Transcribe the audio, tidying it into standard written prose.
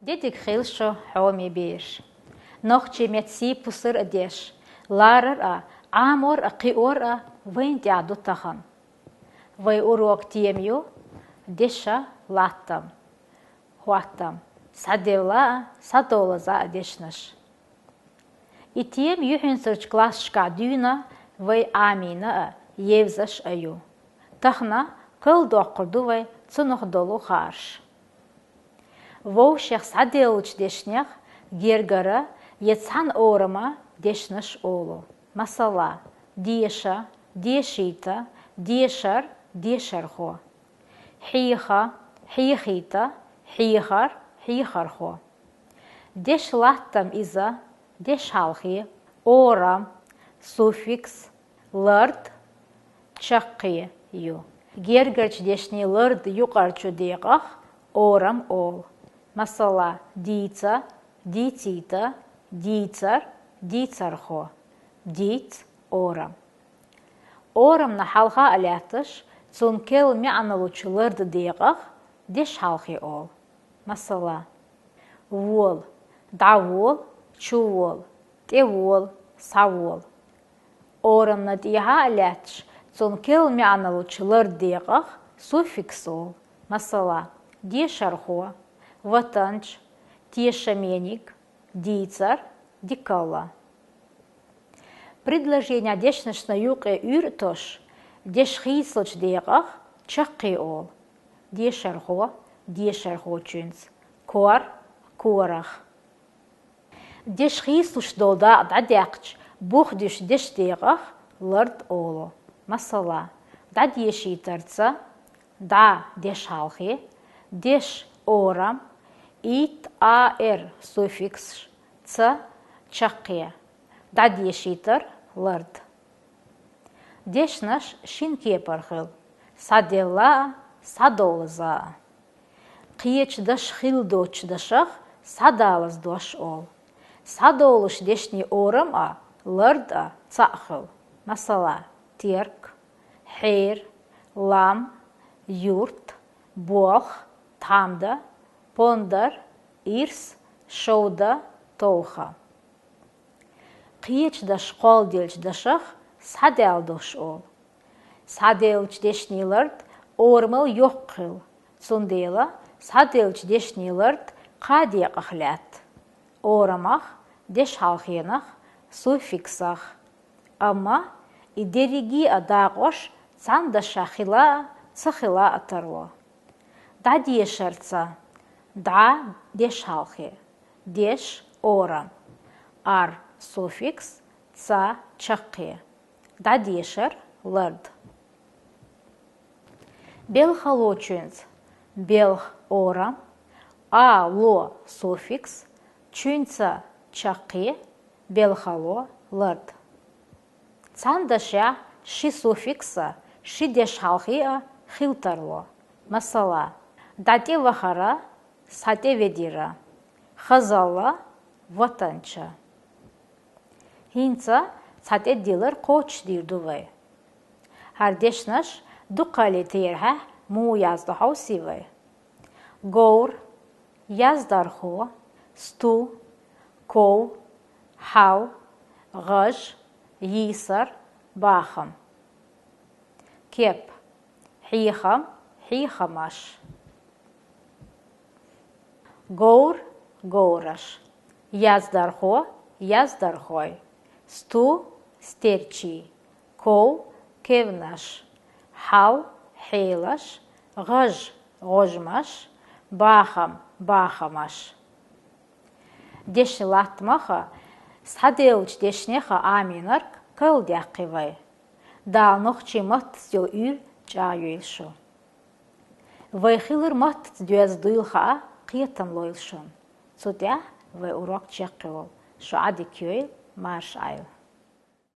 Dedik xilsho xomi bish. Noch metsi pusir adesh. Larar amor qior vint adutahan. Vai urok tiemju desha latam. Huatam. Sadevla sadolaza adeshnash. И тем юхинсерч класс шкадюна vai амина евзаш аю. Тахна кыл доқырду vai цунух долу харш. Воушех саделуч дешнях гергара ецхан орама дешнаш олу. Масала диеша, диешита, диешар, диешархо. Хиха, хихита, хихар, хихархо. Деш латтам иза, деш халхи, орам, суффикс, лырд, чаққи ю. Гергарч дешни лырд юқарчу деқах, орам ол. Масала дица, дитита, дицар, дицархо. Диц орам. Орам на халха алятыш, цункел мяналуч лырд деқах, деш халхи ол. Масала вол, давол, чувол, тевол, савол. Орам на диха алятыш, цункел мяналуч лырд деқах, суффикс ол. Масала дешархо, ватанч, тешаменик, дицар, дикала. Предложение дешнаш на юке юртош, дешхислоч деқах, чаққи ол. Дешархо, дешархо чунц, кор, корах. Дешхислоч долда дадяқч, бухдиш деш деқах, лырд оло. Масала, да дешитарца, да дешалхи, деш орам, ит суффикс, ц чаққи. Да дешитар, лырд. Дешнаш шинке пархил, садела, садолза. Қиеч даш хилдоч дашах, садалаз дош ол. Садолуш дешни орам лырд цахил. Масала терк, хейр, лам, юрт, бох, тамда, пондар, ирс, шоуда, тоуха. Қиеч даш қол делч дашах, садел дош ол. Саделч дешни лырд, ормыл йоққил. Цундела, саделч дешни лырд, қадиақахлят. Орамах, деш халхенах, суффиксах. Ама, идериги адағош, цанда шахила, цахила атарло. Да дешарца, да деш халхи, деш орам. Ар суффикс, ца чаққи. Да дешар, лырд. Белхало чунц, белх орам, ло суффикс, чунца чаққи, белхало, лырд. Цандаша ши суффикса, ши деш халхи хилтарло. Масала дате вахара, сате ведира. Хазала, ватанча. Хинца сате дилар коч дирдувай. Хардешнаш дукали тирха му яздахау сивай. Гаур, яздархо, сту, ков, хау, гаж, йисар, бахам. Кеп, хихам, хихамаш. Гаур, гаураш. Яздархо, яздархой. Сту, стерчи. Ков, кевнаш. Хау, хейлаш. Гаж, гожмаш. Бахам, бахамаш. Дешни латмаха, саделч дешнеха аминарк кыл дяқивай. Далнох чи мат стил юр чаюйшо. Вайхилыр мат дюаз дуйлха қиятам лойлшон. Цудя вай урок чақивал. Шо ади кюйл марш айл.